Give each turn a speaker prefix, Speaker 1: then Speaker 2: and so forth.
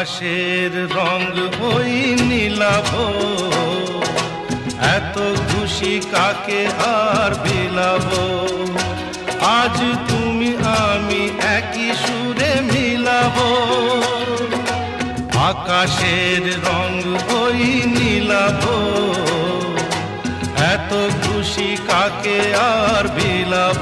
Speaker 1: আকাশের রং ওই নীলাভ, এত খুশি কাকে আর বিলাব। আজ তুমি আমি একই সুরে মিলাব। আকাশের রং ওই নীলাভ, এত খুশি কাকে আর বিলাব।